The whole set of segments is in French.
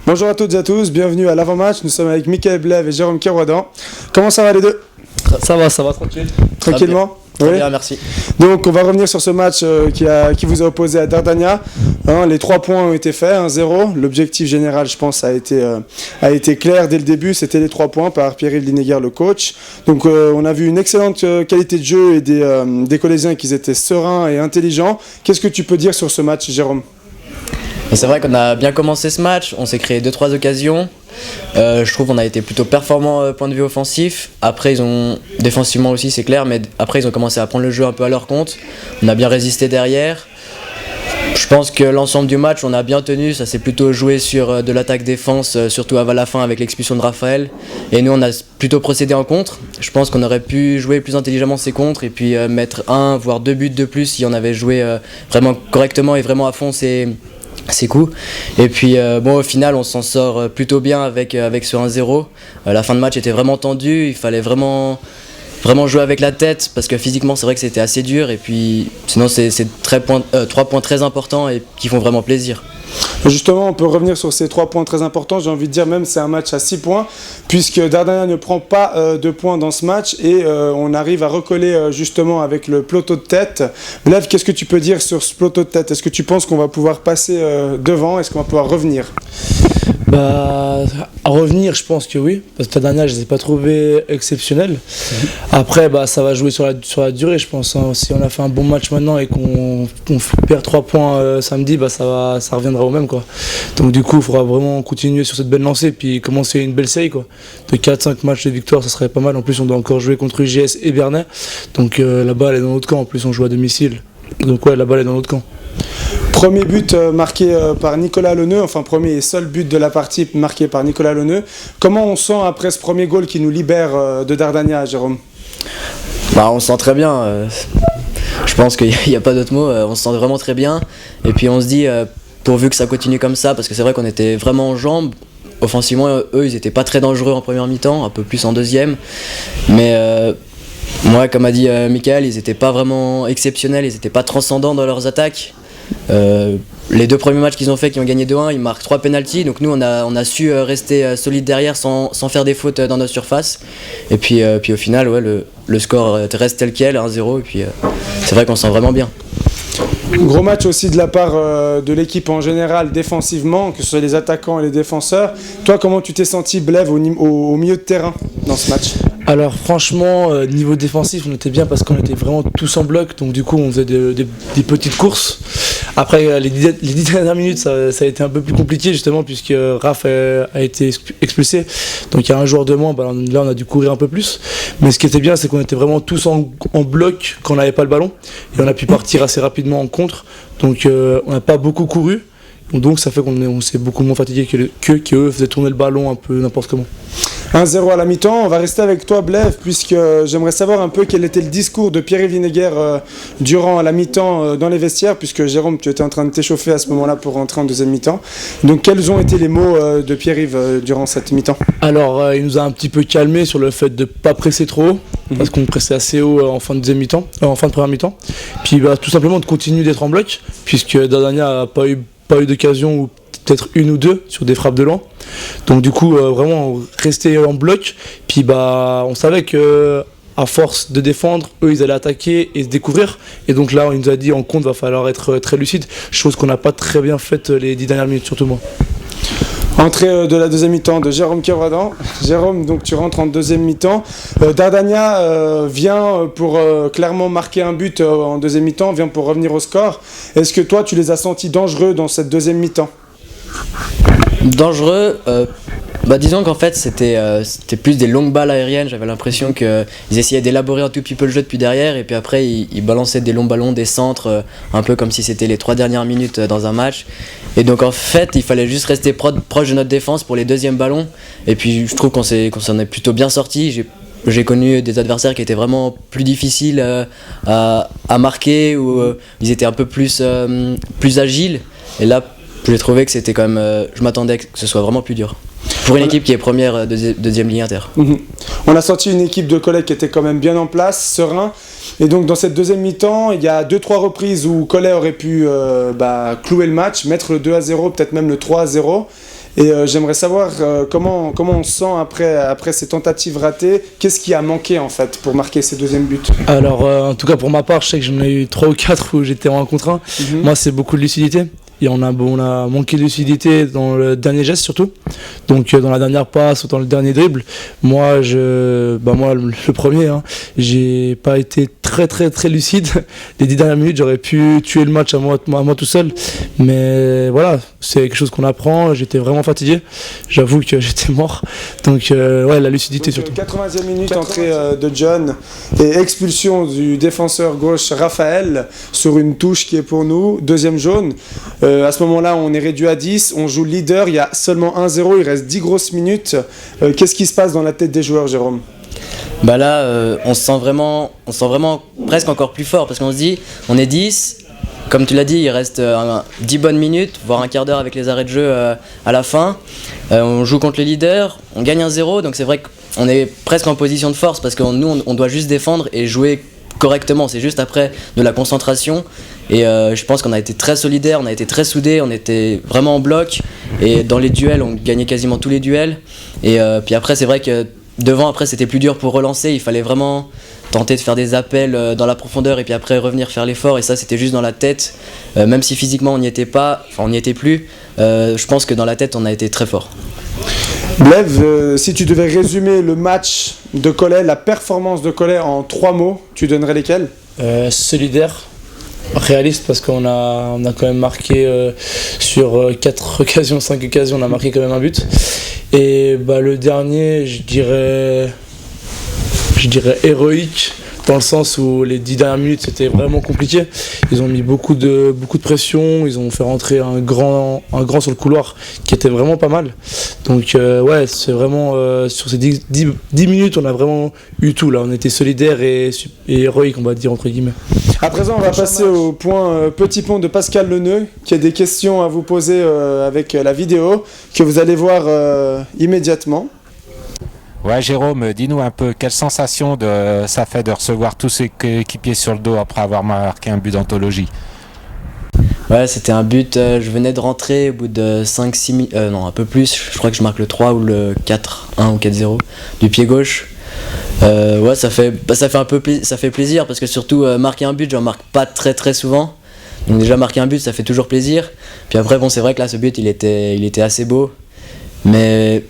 Bonjour à toutes et à tous, bienvenue à l'avant-match. Nous sommes avec Michael Blève et Jérôme Kerouadan. Comment ça va les deux? Ça va, tranquille. Tranquillement? Très bien, merci. Donc on va revenir sur ce match qui vous a opposé à Dardania. Les 3 points ont été faits, 1-0. L'objectif général, je pense, a été clair dès le début. C'était les 3 points par Pierre-Yves Linéguer, le coach. Donc on a vu une excellente qualité de jeu et des Collégiens qui étaient sereins et intelligents. Qu'est-ce que tu peux dire sur ce match, Jérôme? C'est vrai qu'on a bien commencé ce match, on s'est créé 2-3 occasions. Je trouve qu'on a été plutôt performant point de vue offensif. Après, défensivement aussi, c'est clair, mais après, ils ont commencé à prendre le jeu un peu à leur compte. On a bien résisté derrière. Je pense que l'ensemble du match, on a bien tenu. Ça s'est plutôt joué sur de l'attaque-défense, surtout à la fin avec l'expulsion de Raphaël. Et nous, on a plutôt procédé en contre. Je pense qu'on aurait pu jouer plus intelligemment ces contres et puis mettre 1 voire 2 buts de plus si on avait joué vraiment correctement et vraiment à fond ces coups. Et puis au final on s'en sort plutôt bien avec ce 1-0. La fin de match était vraiment tendue, il fallait vraiment jouer avec la tête parce que physiquement c'est vrai que c'était assez dur et puis sinon c'est 3 points très importants et qui font vraiment plaisir. Justement, on peut revenir sur ces 3 points très importants. J'ai envie de dire même c'est un match à 6 points puisque Dardania ne prend pas de points dans ce match et on arrive à recoller justement avec le peloton de tête. Blève, qu'est-ce que tu peux dire sur ce peloton de tête? Est-ce que tu penses qu'on va pouvoir passer devant? Est-ce qu'on va pouvoir revenir? À revenir, je pense que oui, parce que Dardania, je ne les ai pas trouvés exceptionnels. Après, ça va jouer sur la durée, je pense. Si on a fait un bon match maintenant et qu'on perd 3 points samedi, ça reviendra au même, quoi. Donc du coup, il faudra vraiment continuer sur cette belle lancée, puis commencer une belle série, quoi. De 4-5 matchs de victoire, ça serait pas mal. En plus, on doit encore jouer contre UGS et Bernay. Donc la balle est dans notre camp. En plus, on joue à domicile. Donc ouais, la balle est dans notre camp. Premier but marqué par Nicolas Leneux, enfin premier et seul but de la partie marqué par Nicolas Leneux. Comment on sent après ce premier goal qui nous libère de Dardania, Jérôme? On se sent très bien. Je pense qu'il n'y a pas d'autre mot. On se sent vraiment très bien. Et puis on se dit, pourvu que ça continue comme ça, parce que c'est vrai qu'on était vraiment en jambes. Offensivement, eux, ils n'étaient pas très dangereux en première mi-temps, un peu plus en deuxième. Mais moi, comme a dit Michael, ils n'étaient pas vraiment exceptionnels, ils n'étaient pas transcendants dans leurs attaques. Les 2 premiers matchs qu'ils ont fait, qui ont gagné 2-1, ils marquent 3 pénaltys, donc nous on a su rester solide derrière sans faire des fautes dans notre surface. Et puis au final, ouais, le score reste tel quel, 1-0, et puis c'est vrai qu'on se sent vraiment bien. Gros match aussi de la part de l'équipe en général défensivement, que ce soit les attaquants et les défenseurs. Toi, comment tu t'es senti, Blève, au milieu de terrain dans ce match? Alors franchement, niveau défensif, on était bien parce qu'on était vraiment tous en bloc, donc du coup on faisait des petites courses. Après les 10 dernières minutes, ça a été un peu plus compliqué justement puisque Raph a été expulsé, donc il y a un joueur de moins, là on a dû courir un peu plus. Mais ce qui était bien, c'est qu'on était vraiment tous en bloc quand on n'avait pas le ballon et on a pu partir assez rapidement en contre, donc on n'a pas beaucoup couru. Donc ça fait qu'on s'est beaucoup moins fatigué qu'eux faisaient tourner le ballon un peu n'importe comment. 1-0 à la mi-temps, on va rester avec toi, Blève, puisque j'aimerais savoir un peu quel était le discours de Pierre-Yves Linéguer durant la mi-temps dans les vestiaires, puisque Jérôme, tu étais en train de t'échauffer à ce moment-là pour rentrer en deuxième mi-temps. Donc quels ont été les mots de Pierre-Yves durant cette mi-temps? Alors il nous a un petit peu calmé sur le fait de ne pas presser trop haut, parce qu'on pressait assez haut en fin de deuxième mi-temps, en fin de première mi-temps. Puis tout simplement de continuer d'être en bloc, puisque Dardania n'a pas eu d'occasion, ou peut-être 1 ou 2 sur des frappes de loin. Donc du coup vraiment rester en bloc, puis on savait que à force de défendre, eux ils allaient attaquer et se découvrir, et donc là il nous a dit en compte va falloir être très lucide, chose qu'on n'a pas très bien faite les 10 dernières minutes, surtout moi. Entrée de la deuxième mi-temps de Jérôme Kerouadan. Jérôme, donc tu rentres en deuxième mi-temps. Dardania vient pour clairement marquer un but en deuxième mi-temps, vient pour revenir au score. Est-ce que toi tu les as sentis dangereux dans cette deuxième mi-temps? Dangereux, disons qu'en fait c'était plus des longues balles aériennes. J'avais l'impression qu'ils essayaient d'élaborer un tout petit peu le jeu depuis derrière et puis après ils balançaient des longs ballons, des centres, un peu comme si c'était les 3 dernières minutes dans un match. Et donc en fait il fallait juste rester proche de notre défense pour les deuxièmes ballons, et puis je trouve qu'on s'en est plutôt bien sorti. J'ai connu des adversaires qui étaient vraiment plus difficiles à marquer, où ils étaient un peu plus agiles, et là j'ai trouvé que c'était quand même, je m'attendais que ce soit vraiment plus dur pour une équipe qui est première deuxième ligne inter. On a sorti une équipe de collègues qui était quand même bien en place, serein. Et donc dans cette deuxième mi-temps, il y a 2-3 reprises où Collet aurait pu clouer le match, mettre le 2-0, peut-être même le 3-0. Et j'aimerais savoir comment on se sent après ces tentatives ratées. Qu'est-ce qui a manqué en fait pour marquer ces deuxièmes buts? Alors, en tout cas pour ma part, je sais que j'en ai eu 3 ou 4 où j'étais en 1 contre 1. Moi, c'est beaucoup de lucidité. Et on a manqué de lucidité dans le dernier geste surtout. Donc dans la dernière passe ou dans le dernier dribble. Moi, le premier, j'ai pas été très lucide. Les 10 dernières minutes, j'aurais pu tuer le match à moi tout seul. Mais voilà, c'est quelque chose qu'on apprend. J'étais vraiment fatigué. J'avoue que j'étais mort. Donc la lucidité surtout. 80e minute, entrée de John et expulsion du défenseur gauche Raphaël sur une touche qui est pour nous. Deuxième jaune. À ce moment-là, on est réduit à 10, on joue leader, il y a seulement 1-0, il reste 10 grosses minutes. Qu'est-ce qui se passe dans la tête des joueurs, Jérôme? Bah là, on se sent vraiment presque encore plus fort parce qu'on se dit, on est 10, comme tu l'as dit, il reste 10 bonnes minutes, voire un quart d'heure avec les arrêts de jeu à la fin. On joue contre le leader, on gagne 1-0, donc c'est vrai qu'on est presque en position de force parce que nous, on doit juste défendre et jouer correctement. C'est juste après de la concentration. Et je pense qu'on a été très solidaires, on a été très soudés, on était vraiment en bloc. Et dans les duels, on gagnait quasiment tous les duels. Et puis après, c'est vrai que devant, après, c'était plus dur pour relancer. Il fallait vraiment tenter de faire des appels dans la profondeur et puis après revenir faire l'effort. Et ça, c'était juste dans la tête. Même si physiquement, on n'y était pas, enfin, on n'y était plus. Je pense que dans la tête, on a été très fort. Blaise, si tu devais résumer le match de Cholet, la performance de Cholet en 3 mots, tu donnerais lesquels? Solidaire, réaliste parce qu'on a quand même marqué sur 4 occasions, 5 occasions, on a marqué quand même un but. Et le dernier, je dirais héroïque, dans le sens où les 10 dernières minutes c'était vraiment compliqué. Ils ont mis beaucoup de pression, ils ont fait rentrer un grand sur le couloir qui était vraiment pas mal. Donc c'est vraiment sur ces 10 minutes on a vraiment eu tout là, on était solidaires et héroïques on va dire entre guillemets. À présent on va passer au point petit pont de Pascal Leneux qui a des questions à vous poser avec la vidéo que vous allez voir immédiatement. Ouais Jérôme, dis-nous un peu quelle sensation ça fait de recevoir tous ces coéquipiers sur le dos après avoir marqué un but d'anthologie. Ouais, c'était un but, je venais de rentrer au bout de 5-6 minutes, non un peu plus, je crois que je marque le 3 ou le 4-1 ou 4-0 du pied gauche. Ça fait plaisir parce que surtout marquer un but, j'en marque pas très souvent. Donc déjà marquer un but, ça fait toujours plaisir. Puis après c'est vrai que là ce but il était assez beau. Mais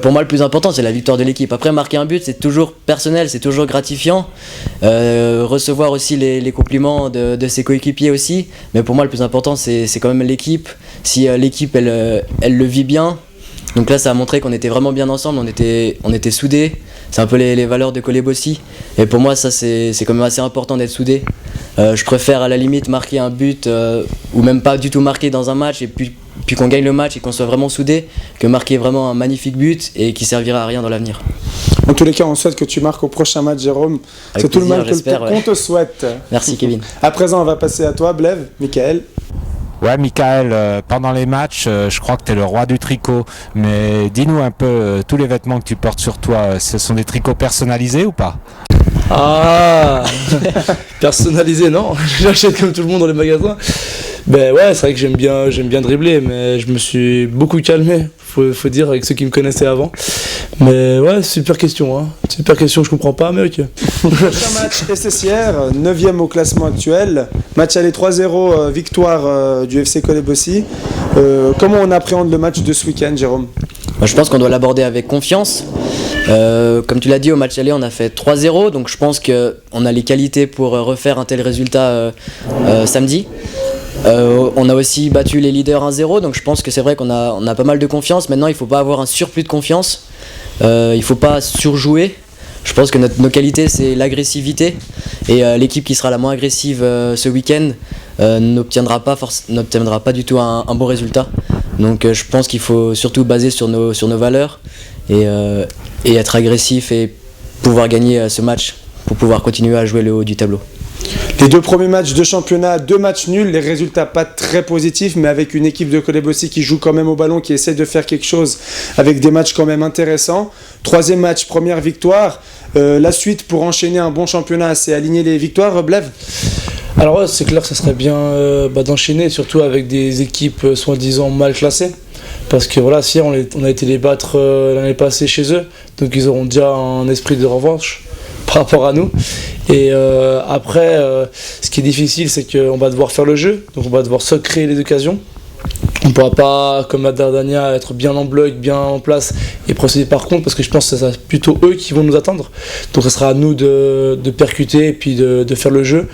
pour moi le plus important c'est la victoire de l'équipe. Après marquer un but c'est toujours personnel, c'est toujours gratifiant. Recevoir aussi les compliments de ses coéquipiers aussi. Mais pour moi le plus important c'est quand même l'équipe. Si l'équipe elle le vit bien. Donc là ça a montré qu'on était vraiment bien ensemble, on était soudés. C'est un peu les valeurs de Cholet aussi. Et pour moi ça c'est quand même assez important d'être soudés. Je préfère à la limite marquer un but ou même pas du tout marquer dans un match et puis qu'on gagne le match et qu'on soit vraiment soudés que marquer vraiment un magnifique but et qui servira à rien dans l'avenir. En tous les cas, on souhaite que tu marques au prochain match, Jérôme. Avec c'est tout le mal qu'on te souhaite. Merci Kevin. À présent, on va passer à toi, Blaise, Michael. Ouais Michael, pendant les matchs, je crois que tu es le roi du tricot, mais dis-nous un peu, tous les vêtements que tu portes sur toi, ce sont des tricots personnalisés ou pas? Ah personnalisé non, j'achète comme tout le monde dans les magasins. C'est vrai que j'aime bien dribbler, mais je me suis beaucoup calmé, faut dire, avec ceux qui me connaissaient avant. Mais super question, super question, je comprends pas, mais ok. Prochain match SSIR, 9e au classement actuel. Match aller 3-0, victoire du FC Cholet-Bossy. Comment on appréhende le match de ce week-end, Jérôme? Je pense qu'on doit l'aborder avec confiance. Comme tu l'as dit, au match aller, on a fait 3-0, donc je pense qu'on a les qualités pour refaire un tel résultat samedi. On a aussi battu les leaders 1-0, donc je pense que c'est vrai qu'on a pas mal de confiance. Maintenant, il ne faut pas avoir un surplus de confiance, il ne faut pas surjouer. Je pense que nos qualités, c'est l'agressivité, et l'équipe qui sera la moins agressive ce week-end n'obtiendra pas du tout un bon résultat. Donc je pense qu'il faut surtout baser sur nos valeurs et être agressif et pouvoir gagner ce match pour pouvoir continuer à jouer le haut du tableau. Les 2 premiers matchs de championnat, 2 matchs nuls, les résultats pas très positifs, mais avec une équipe de Cholet-Bossy qui joue quand même au ballon, qui essaie de faire quelque chose avec des matchs quand même intéressants. 3e match, première victoire. La suite pour enchaîner un bon championnat, c'est aligner les victoires, Blaise? Alors c'est clair que ça serait bien d'enchaîner, surtout avec des équipes soi-disant mal classées. Parce que voilà, si on a été les battre l'année passée chez eux, donc ils auront déjà un esprit de revanche par rapport à nous. Et après, ce qui est difficile, c'est qu'on va devoir faire le jeu, donc on va devoir se créer les occasions. On ne pourra pas, comme à Dardania, être bien en bloc, bien en place et procéder par contre, parce que je pense que c'est plutôt eux qui vont nous attendre. Donc ça sera à nous de percuter et puis de faire le jeu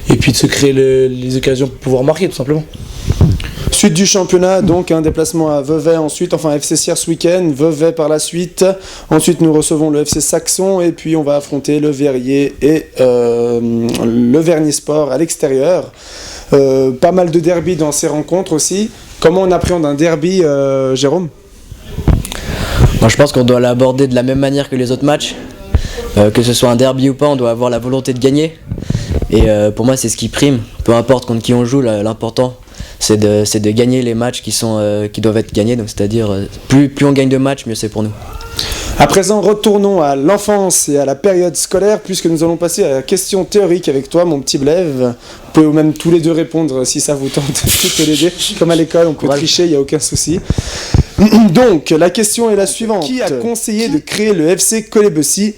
et puis de se créer les occasions pour pouvoir marquer tout simplement. Suite du championnat, donc un déplacement à Vevey ensuite, enfin FC Sierre ce week-end, Vevey par la suite. Ensuite nous recevons le FC Saxon et puis on va affronter le Verrier et le Vernier Sport à l'extérieur. Pas mal de derby dans ces rencontres aussi. Comment on appréhende un derby, Jérôme ? Moi je pense qu'on doit l'aborder de la même manière que les autres matchs. Que ce soit un derby ou pas, on doit avoir la volonté de gagner. Et pour moi c'est ce qui prime. Peu importe contre qui on joue, l'important c'est de gagner les matchs qui doivent être gagnés. Donc c'est-à-dire plus on gagne de matchs, mieux c'est pour nous. À présent, retournons à l'enfance et à la période scolaire, puisque nous allons passer à la question théorique avec toi, mon petit Blaise. Vous pouvez même tous les deux répondre si ça vous tente, toutes les deux. Comme à l'école, on peut tricher, il n'y a aucun souci. Donc, la question est la suivante. Qui a conseillé de créer le FC Collet-Bessy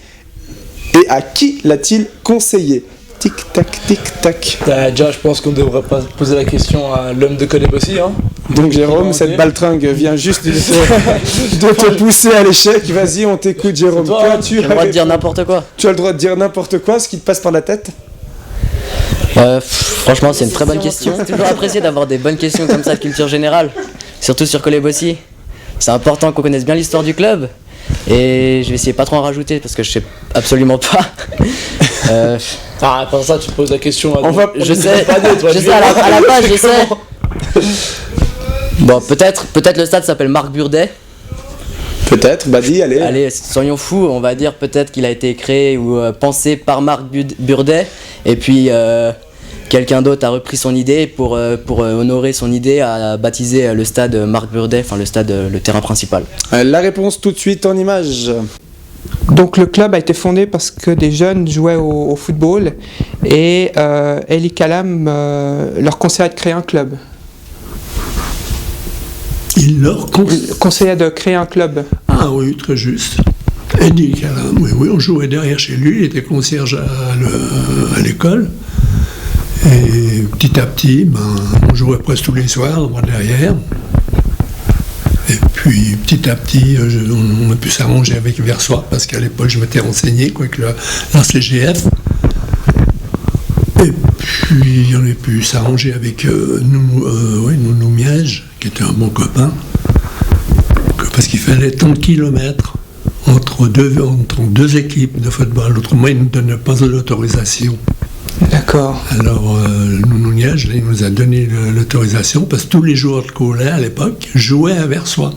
et à qui l'a-t-il conseillé ? Tic-tac, tic-tac. Déjà, je pense qu'on devrait pas poser la question à l'homme de Collet-Bessy. Hein. Donc Jérôme, cette baltringue vient juste de te pousser à l'échec. Vas-y, on t'écoute Jérôme. Tu as le droit de dire n'importe quoi. Tu as le droit de dire n'importe quoi, ce qui te passe par la tête. Franchement, c'est une très bonne question. C'est toujours apprécié d'avoir des bonnes questions comme ça de culture générale. Surtout sur Collet-Bessy. C'est important qu'on connaisse bien l'histoire du club. Et je vais essayer pas trop en rajouter parce que je sais absolument pas. Pour ça, tu poses la question à je sais à la base, je sais. Bon, peut-être le stade s'appelle Marc Burdet. Peut-être, dis, allez. Allez, soyons fous, on va dire peut-être qu'il a été créé ou pensé par Marc Burdet. Et puis quelqu'un d'autre a repris son idée pour honorer son idée, a baptisé le stade Marc Burdet, enfin le terrain principal. La réponse tout de suite en images. Donc le club a été fondé parce que des jeunes jouaient au football et Elie Kalam leur conseillait de créer un club. Il leur conseillait de créer un club. Ah oui, très juste. Elie Kalam, oui, on jouait derrière chez lui, il était concierge à l'école. Et petit à petit, on jouait presque tous les soirs, moi derrière. Et puis petit à petit, on a pu s'arranger avec Versoix, parce qu'à l'époque je m'étais renseigné avec la CGF. Et puis on a pu s'arranger avec Nounou Miège, qui était un bon copain, parce qu'il fallait tant de kilomètres entre deux équipes de football. Autrement, il ne nous donnait pas l'autorisation. D'accord. Alors, Nounou Niège, il nous a donné l'autorisation parce que tous les joueurs de Collet à l'époque jouaient à Versoix.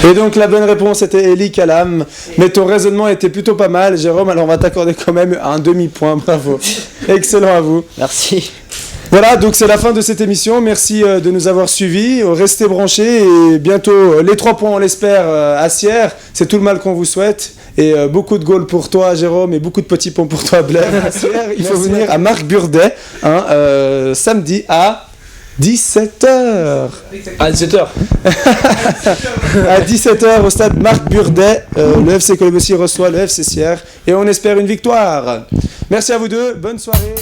Et donc la bonne réponse était Elie Kalam, mais ton raisonnement était plutôt pas mal, Jérôme, alors on va t'accorder quand même un demi-point, bravo. Excellent à vous. Merci. Voilà, donc c'est la fin de cette émission, merci de nous avoir suivis, restez branchés et bientôt les 3 points on l'espère à Sierre, c'est tout le mal qu'on vous souhaite. Et beaucoup de goals pour toi, Jérôme, et beaucoup de petits ponts pour toi, Blaise. Il faut venir à Marc Burdet, samedi à 17h. À 17h. À 17h au stade Marc Burdet, le FC Collet-Bessy reçoit le FC Sierre et on espère une victoire. Merci à vous deux, bonne soirée.